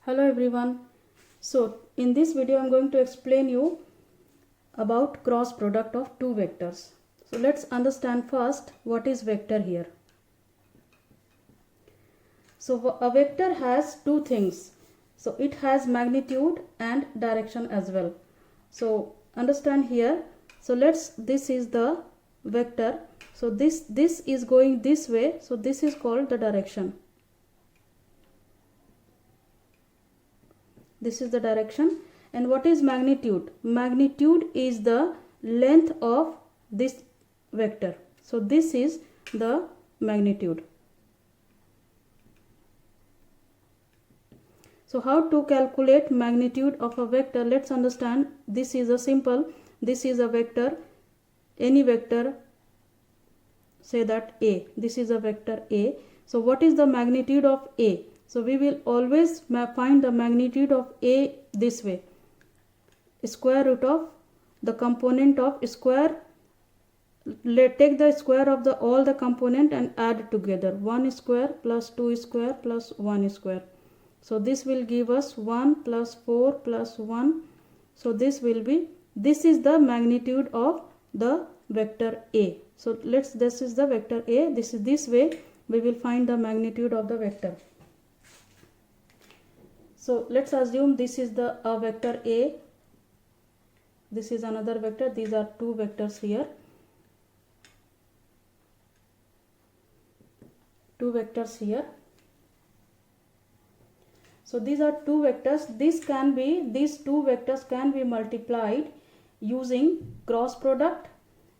Hello everyone. So in this video I'm going to explain you about cross product of two vectors. So let's understand first what is vector here. So a vector has two things. So it has magnitude and direction as well. So understand here. So this is the vector. So this is going this way. So this is called the direction. This is the direction. And what is magnitude? Magnitude is the length of this vector. So this is the magnitude. So how to calculate magnitude of a vector? Let's understand. This is a vector, any vector, say that A. This is a vector A. So what is the magnitude of A? So we will always find the magnitude of A this way. Square root of the component of square. Take the square of all the component and add together. 1 square plus 2 square plus 1 square. So this will give us 1 plus 4 plus 1. So this is the magnitude of the vector A. So this is the vector A. This way we will find the magnitude of the vector. So let's assume this is the vector A. This is another vector. These are two vectors here. Two vectors here. So these are two vectors. These two vectors can be multiplied using cross product,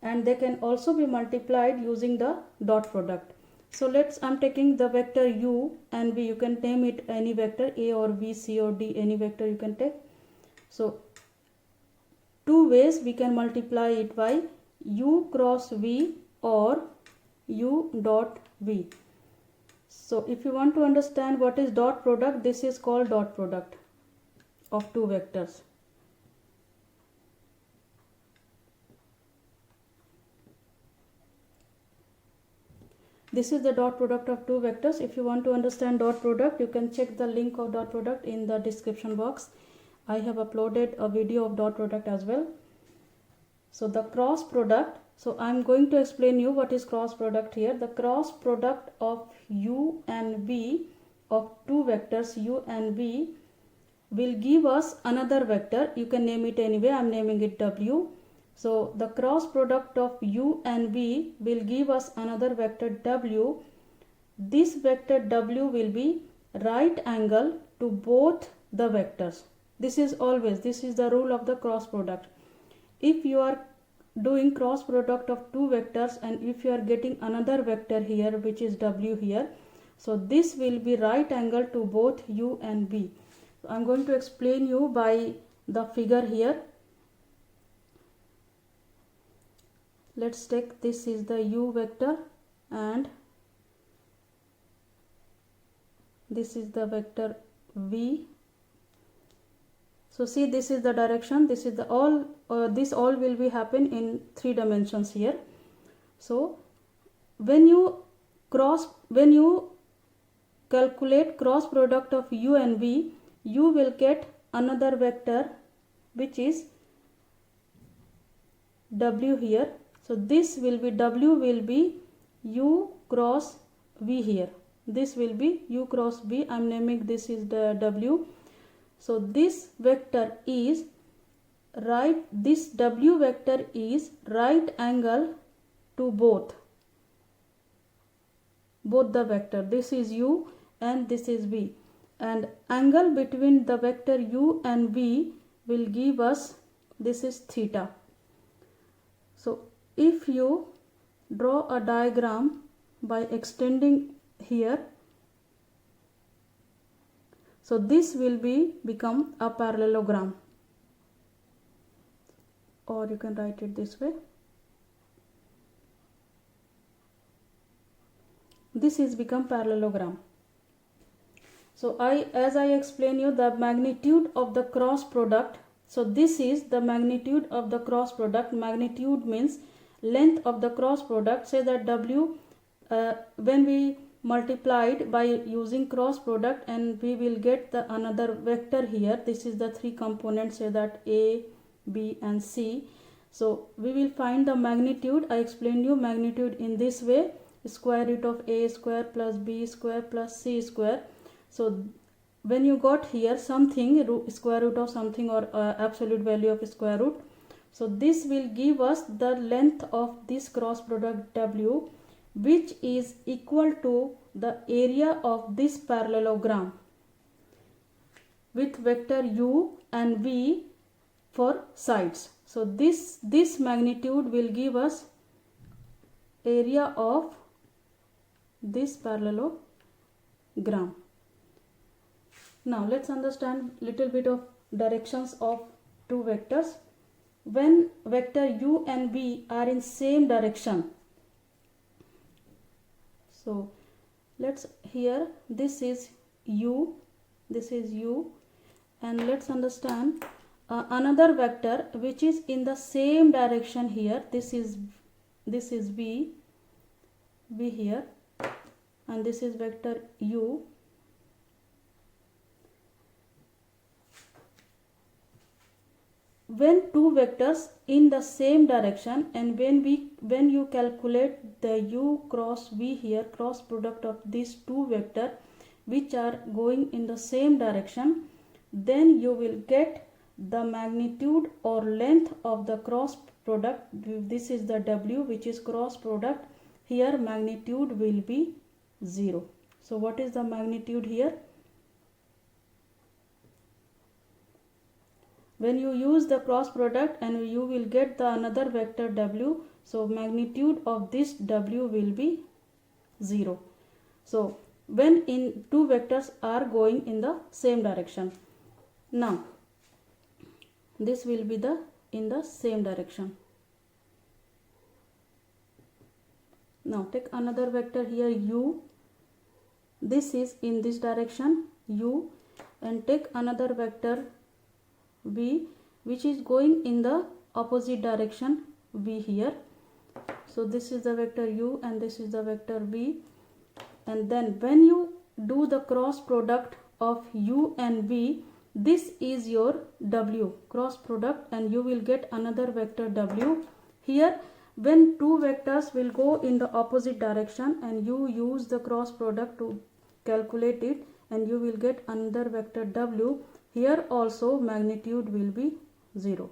and they can also be multiplied using the dot product. So I'm taking the vector u and v. You can name it any vector, a or b, c or d, any vector you can take. So two ways we can multiply it by u cross v or u dot v. So if you want to understand what is dot product, this is called dot product of two vectors. This is the dot product of two vectors. If you want to understand dot product, you can check the link of dot product in the description box. I have uploaded a video of dot product as well. So the cross product. So I'm going to explain you what is cross product here. The cross product of u and v of two vectors u and v will give us another vector. You can name it anyway. I'm naming it w. So the cross product of u and v will give us another vector w. This vector w will be right angle to both the vectors. This is the rule of the cross product. If you are doing cross product of two vectors and if you are getting another vector here which is w here, so this will be right angle to both u and v. So I'm going to explain you by the figure here. Let's take, this is the u vector and this is the vector v. So see, this is the direction. This is the all. This all will be happen in 3 dimensions here. So when you calculate cross product of u and v, you will get another vector which is w here. So this will be w will be u cross v here. This will be u cross v. I'm naming this is the w. So this vector is right. This w vector is right angle to both the vector. This is u and this is v, and angle between the vector u and v will give us, this is theta. So if you draw a diagram by extending here, so this will become a parallelogram, or you can write it this way. This is become parallelogram. So as I explain you the magnitude of the cross product. So this is the magnitude of the cross product. Magnitude means length of the cross product. Say that w, when we multiplied by using cross product, and we will get the another vector here. This is the three components, say that A, B and C. So we will find the magnitude. I explained you magnitude in this way: square root of A square plus B square plus C square. So when you got here something, square root of something, or absolute value of square root, so this will give us the length of this cross product W, which is equal to the area of this parallelogram with vector U and V for sides. So this magnitude will give us area of this parallelogram. Now let's understand little bit of directions of two vectors. When vector U and V are in same direction, so let's here this is U, and let's understand another vector which is in the same direction here. This is V here, and this is vector U. When two vectors in the same direction, and when you calculate the U cross V here, cross product of these two vectors which are going in the same direction, then you will get the magnitude or length of the cross product. This is the W, which is cross product. Here magnitude will be 0. So what is the magnitude here? When you use the cross product, and you will get the another vector W, so magnitude of this W will be 0. So when in two vectors are going in the same direction, now this will be in the same direction. Now take another vector here U. This is in this direction U, and take another vector V, which is going in the opposite direction V here. So this is the vector U and this is the vector V, and then when you do the cross product of U and V, this is your W cross product, and you will get another vector W. Here when two vectors will go in the opposite direction, and you use the cross product to calculate it, and you will get another vector W. Here also magnitude will be 0,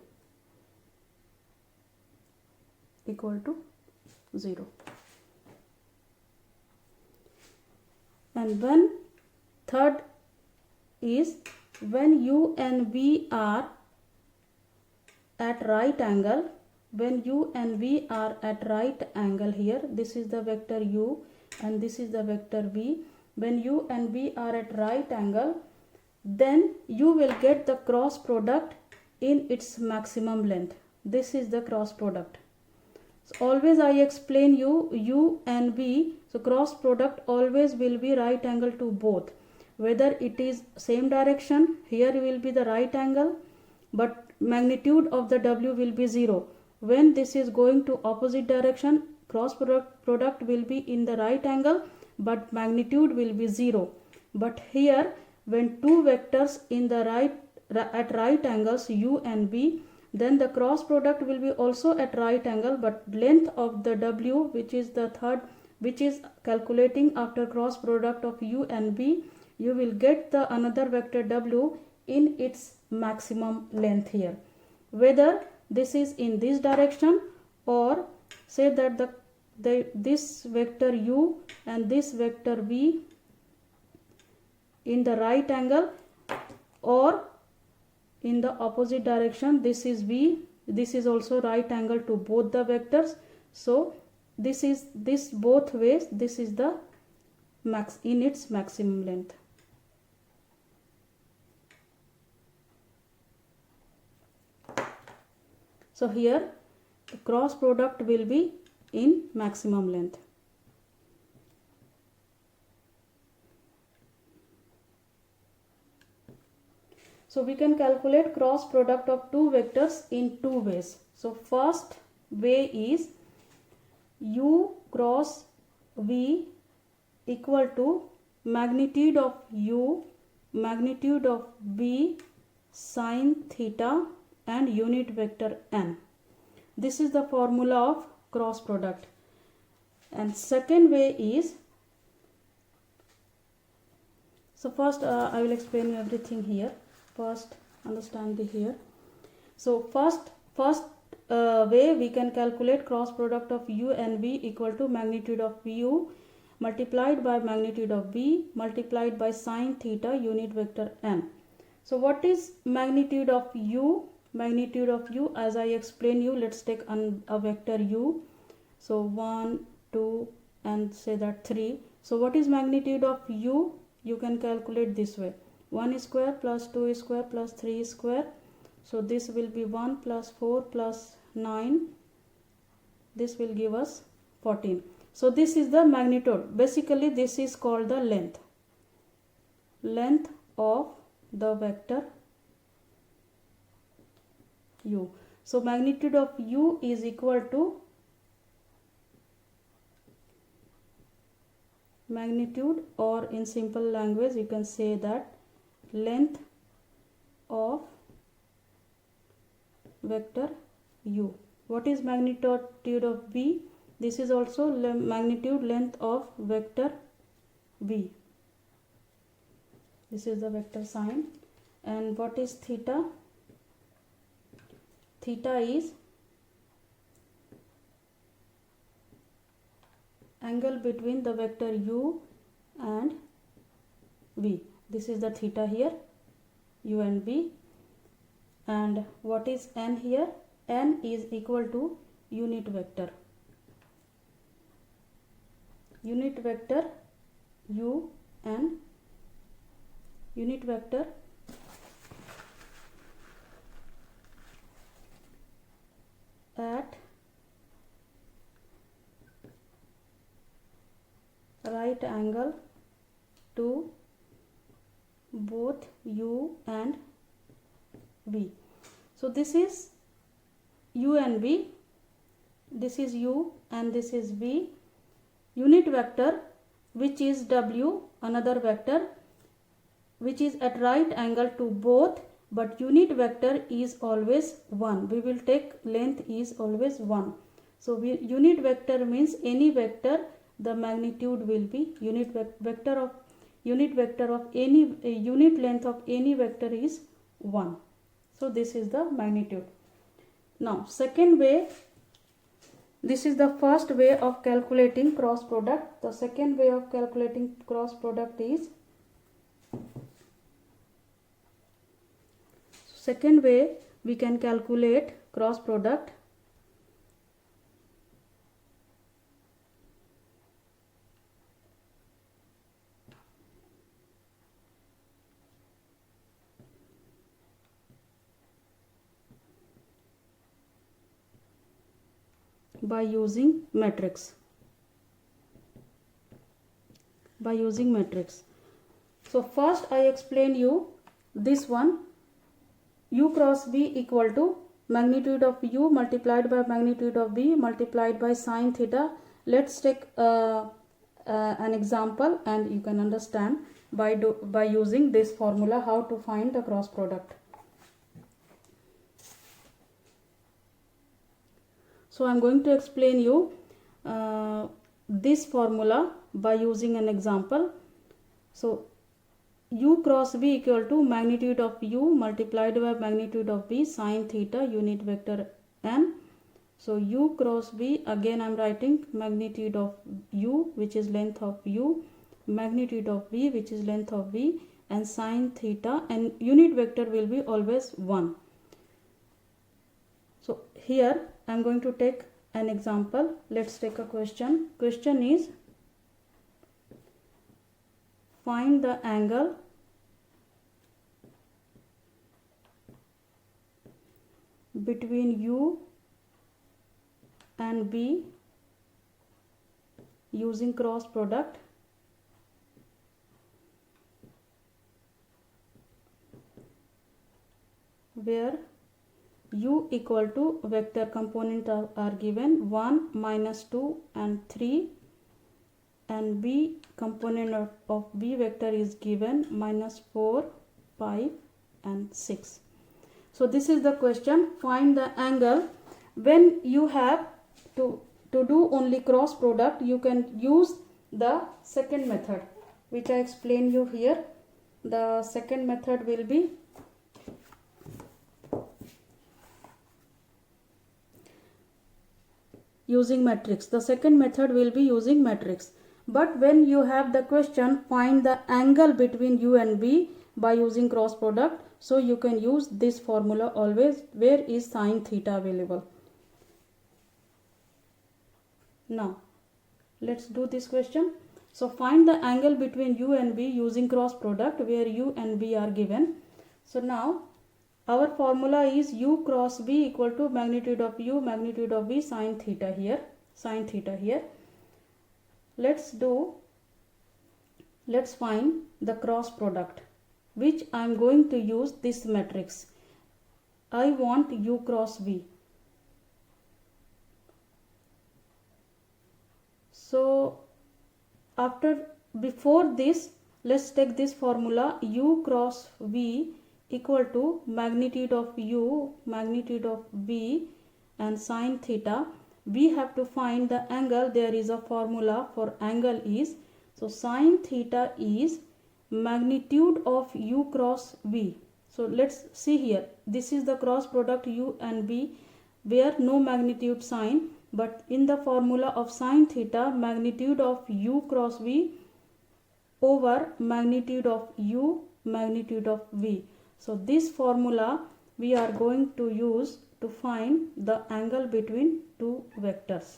equal to 0. And when third is when U and V are at right angle. When U and V are at right angle here, this is the vector U and this is the vector V. When U and V are at right angle, then you will get the cross product in its maximum length. This is the cross product. So always I explain you U and V. So cross product always will be right angle to both. Whether it is same direction, here will be the right angle, but magnitude of the W will be 0. When this is going to opposite direction, cross product will be in the right angle, but magnitude will be 0. But here when two vectors in the at right angles U and V, then the cross product will be also at right angle, but length of the W, which is the third, which is calculating after cross product of U and V, you will get the another vector W in its maximum length here. Whether this is in this direction, or say that this vector U and this vector V in the right angle, or in the opposite direction, this is V, this is also right angle to both the vectors. So this both ways, this is the max in its maximum length. So here the cross product will be in maximum length. So we can calculate cross product of two vectors in two ways. So first way is U cross V equal to magnitude of u, magnitude of v, sine theta, and unit vector n. This is the formula of cross product. And second way is, so first I will explain everything here. First understand the here. So first way we can calculate cross product of u and v equal to magnitude of u multiplied by magnitude of v multiplied by sine theta unit vector n. So what is magnitude of u? Magnitude of u, as I explain you, let's take a vector u. So 1, 2 and say that 3. So what is magnitude of u? You can calculate this way: 1 square plus 2 square plus 3 square. So this will be 1 plus 4 plus 9. This will give us 14. So this is the magnitude. Basically this is called the length of the vector u. So magnitude of u is equal to magnitude, or in simple language you can say that length of vector u. What is magnitude of v? This is also magnitude length of vector v. This is the vector sign. And what is theta? Theta is angle between the vector u and v. This is the theta here, u and v. And what is n here? N is equal to unit vector. Unit vector u and unit vector at right angle to both u and v. So this is u and v, this is u and this is v. Unit vector, which is w, another vector which is at right angle to both, but unit vector is always 1. We will take length is always 1. So unit vector means any vector, the magnitude will be unit vector of any unit length of any vector is 1. So this is the magnitude. Now second way, this is the first way of calculating cross product. The second way of calculating cross product is, second way we can calculate cross product by using matrix. So first I explain you this one, u cross v equal to magnitude of u multiplied by magnitude of v multiplied by sine theta. Let's take an example and you can understand by using this formula how to find the cross product. So I am going to explain you this formula by using an example. So u cross v equal to magnitude of u multiplied by magnitude of v sine theta unit vector n. So u cross v, again I am writing magnitude of u which is length of u, magnitude of v which is length of v, and sine theta, and unit vector will be always 1. So here I am going to take an example. Let's take a question. Question is, find the angle between u and v using cross product where u equal to vector component are given 1, -2 and 3, and b component of b vector is given -4, 5 and 6. So this is the question. Find the angle. When you have to do only cross product, you can use the second method which I explain you here. The second method will be using matrix. The second method will be using matrix. But when you have the question, find the angle between u and b by using cross product, so you can use this formula always. Where is sine theta available? Now let's do this question. So find the angle between u and b using cross product where u and b are given. So now our formula is u cross b equal to magnitude of u magnitude of b sine theta here, sine theta here. Let's find the cross product, which I am going to use this matrix. I want u cross b. So before this, let's take this formula u cross v equal to magnitude of u magnitude of b and sine theta. We have to find the angle. There is a formula for angle is, so sine theta is magnitude of u cross v. So let's see here, this is the cross product u and b where no magnitude sign, but in the formula of sine theta, magnitude of u cross v over magnitude of u magnitude of v. So this formula we are going to use to find the angle between two vectors.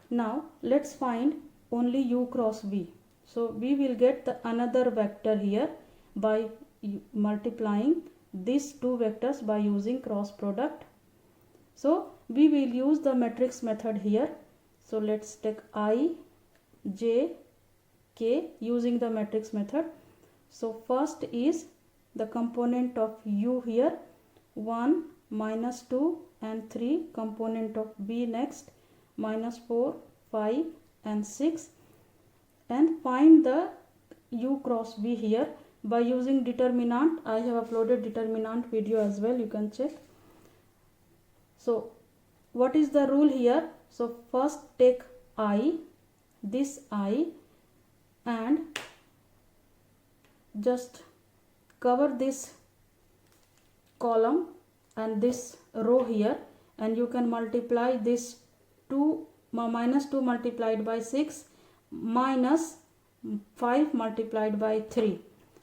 Now let's find only u cross v. So we will get the another vector here by multiplying these two vectors by using cross product. So we will use the matrix method here. So let's take I, j, k using the matrix method. So first is the component of u here, 1, -2 and 3, component of b next, -4, 5 and 6, and find the u cross v here by using determinant. I have uploaded determinant video as well, you can check. So what is the rule here? So first take I, this I, and just cover this column and this row here, and you can multiply this 2 -2 multiplied by 6 minus 5 multiplied by 3.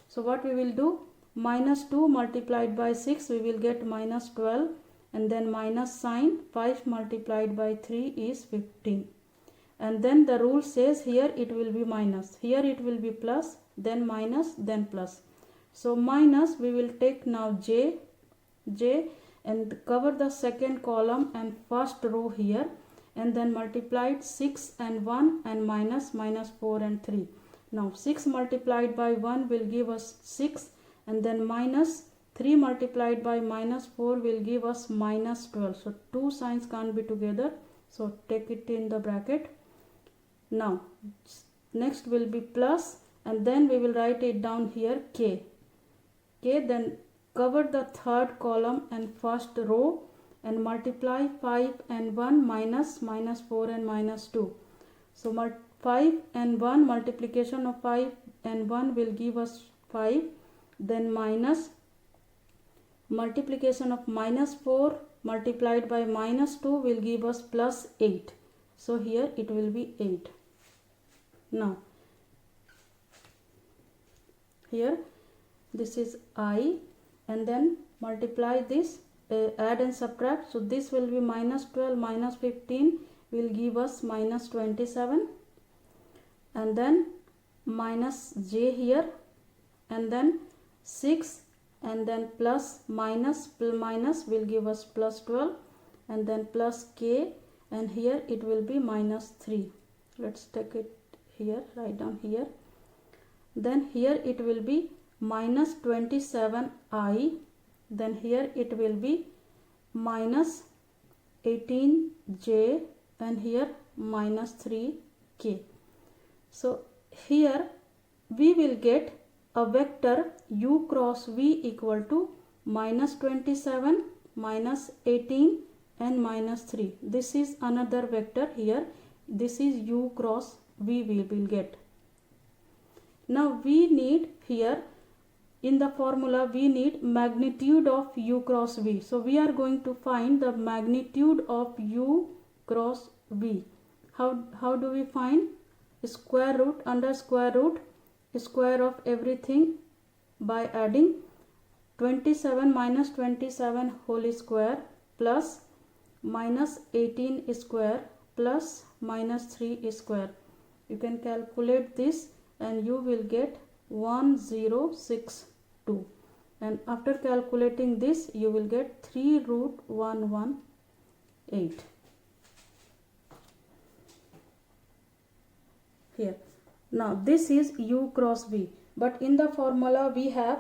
So what we will do, -2 multiplied by 6 we will get -12, and then minus sign, 5 multiplied by 3 is 15, and then the rule says here it will be minus, here it will be plus, then minus, then plus. So minus, we will take now j and cover the second column and first row here, and then multiplied 6 and 1 and -4 and 3. Now 6 multiplied by 1 will give us 6, and then minus 3 multiplied by -4 will give us -12. So two signs can't be together, so take it in the bracket. Now next will be plus, and then we will write it down here k, then cover the third column and first row and multiply 5 and 1 minus -4 and -2. So 5 and 1, multiplication of 5 and 1 will give us 5, then minus multiplication of -4 multiplied by -2 will give us +8. So here it will be 8. Now here this is I, and then multiply this, add and subtract. So this will be -12 minus 15 will give us -27, and then minus j here, and then 6, and then plus minus will give us +12, and then plus k, and here it will be -3. Let's take it here, write down here. Then here it will be -27i, then here it will be -18j, and here -3k. So here we will get a vector u cross v equal to minus 27, minus 18 and minus 3. This is another vector here. This is u cross v we will get. Now we need here, in the formula we need magnitude of u cross v. So we are going to find the magnitude of u cross v. How do we find? Square root, under square root, square of everything by adding 27 minus 27 whole square plus minus 18 square plus minus 3 square. You can calculate this and you will get 1062, and after calculating this you will get 3 root 118 here. Now this is u cross v, but in the formula we have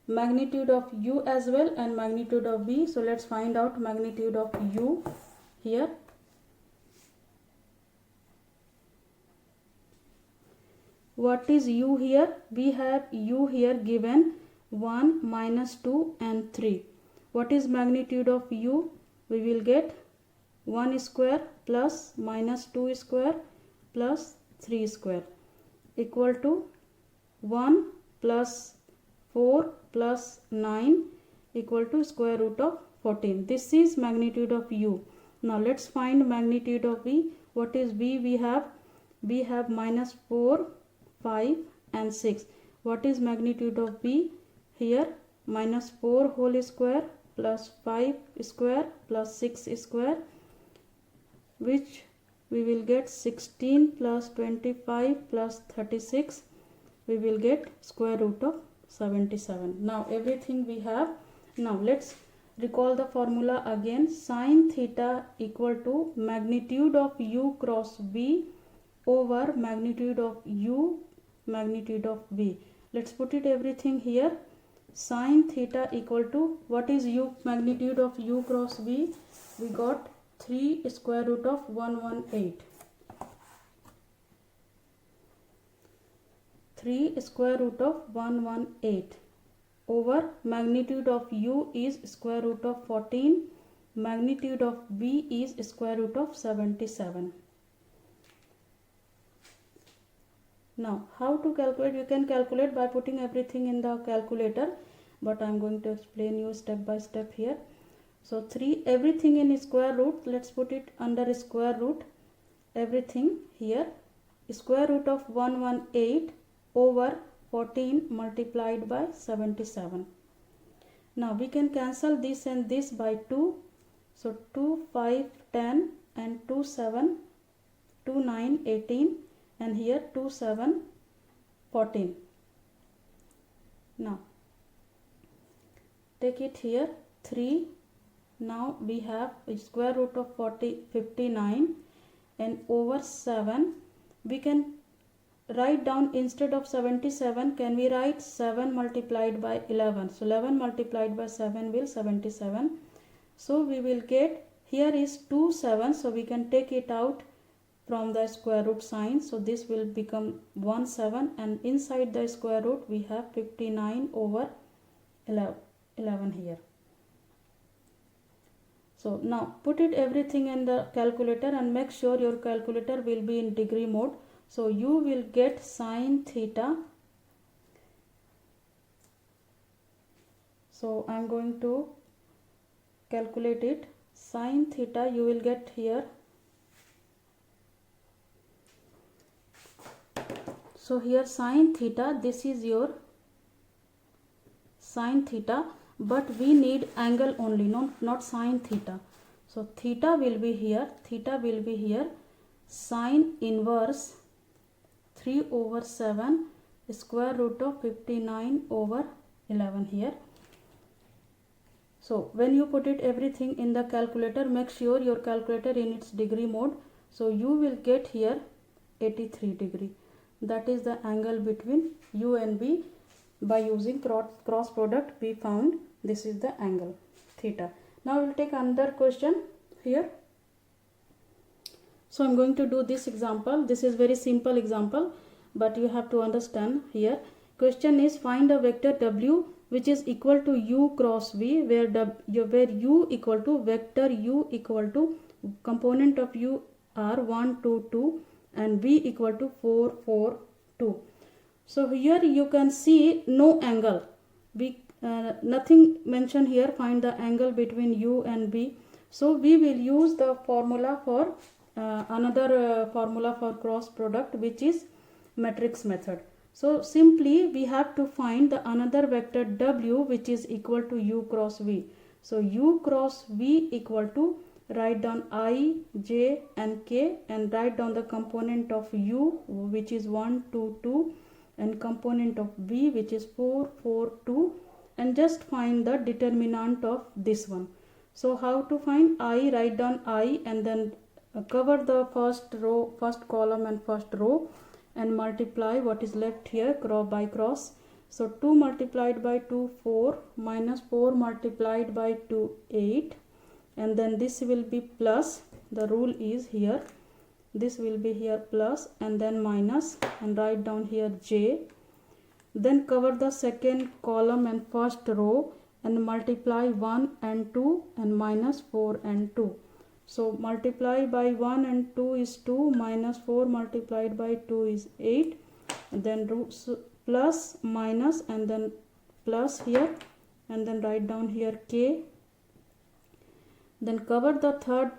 magnitude of u as well and magnitude of v. So let's find out magnitude of u here. What is u here? We have u here given 1, minus 2 and 3. What is magnitude of u? We will get 1 square plus minus 2 square plus 3 square equal to 1 plus 4 plus 9 equal to square root of 14. This is magnitude of u. Now let's find magnitude of v. What is v? We have minus 4, 5 and 6. What is magnitude of v? Here minus 4 whole square plus 5 square plus 6 square, which we will get 16 plus 25 plus 36. We will get square root of 77. Now everything we have. Now let's recall the formula again. Sin theta equal to magnitude of u cross v over magnitude of u magnitude of v. Let's put it everything here. Sin theta equal to, what is u magnitude of u cross v? We got 3 square root of 118. 3 square root of 118 over magnitude of u is square root of 14. Magnitude of v is square root of 77. Now how to calculate? You can calculate by putting everything in the calculator, but I am going to explain you step by step here. So 3, everything in square root, let's put it under square root, everything here. Square root of 118 over 14 multiplied by 77. Now we can cancel this and this by 2. So 2, 5, 10 and 2, 7, 2, 9, 18 and here 2, 7, 14. Now take it here 3. Now we have square root of 59 and over 7. We can write down, instead of 77 can we write 7 multiplied by 11. So 11 multiplied by 7 will 77. So we will get, here is 2 7, so we can take it out from the square root sign. So this will become 1 7, and inside the square root we have 59 over 11 here. So now put it everything in the calculator and make sure your calculator will be in degree mode. So you will get sin theta. So I am going to calculate it. Sin theta you will get here. So here sin theta, this is your sin theta, but we need angle only, not sin theta. So theta will be here, sin inverse 3 over 7 square root of 59 over 11 here. So when you put it everything in the calculator, make sure your calculator in its degree mode. So you will get here 83 degree. That is the angle between u and v. By using cross product we found this is the angle theta. Now we will take another question here. So I'm going to do this example. This is very simple example, but you have to understand here. Question is, find a vector w which is equal to u cross v, where u equal to vector u equal to component of u are 1 2 2 and v equal to 4 4 2. So here you can see no angle. We nothing mentioned here. Find the angle between u and v. So we will use the formula for another formula for cross product, which is matrix method. So simply we have to find the another vector w which is equal to u cross v. So u cross v equal to, write down I, j and k, and write down the component of u which is 1 2 2 and component of v which is 4 4 2, and just find the determinant of this one. So how to find I? Write down I and then cover the first row, first column and first row, and multiply what is left here by cross. So 2 multiplied by 2 4, minus 4 multiplied by 2 8, and then this will be plus. The rule is here, this will be here plus and then minus, and write down here j. Then cover the second column and first row and multiply 1 and 2 and minus 4 and 2. So multiply by 1 and 2 is 2, minus 4 multiplied by 2 is 8, and then plus minus and then plus here, and then write down here k. Then cover the third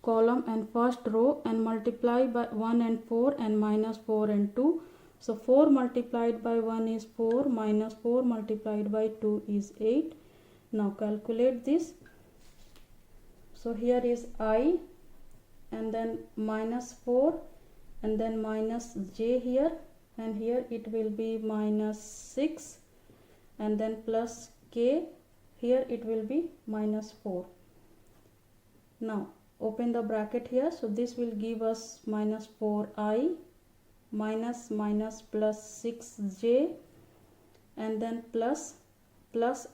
column and first row and multiply by 1 and 4 and minus 4 and 2. So 4 multiplied by 1 is 4, minus 4 multiplied by 2 is 8. Now calculate this. So here is I, and then minus 4 and then minus j here, and here it will be minus 6 and then plus k, here it will be minus 4. Now open the bracket here. So this will give us minus 4i minus plus 6j, and then plus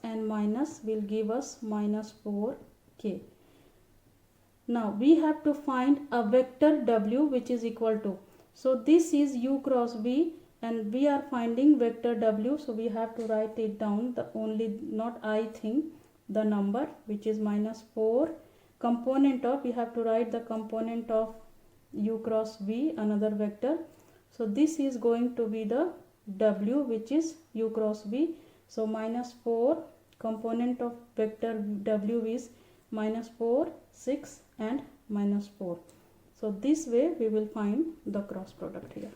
and minus will give us minus 4k. Now we have to find a vector w which is equal to, so this is u cross v and we are finding vector w, so we have to write it down, the only not I thing, the number which is minus 4, component of, we have to write the component of u cross v, another vector. So this is going to be the w which is u cross v. So minus 4, component of vector w is minus 4, 6 and minus 4. So this way we will find the cross product here.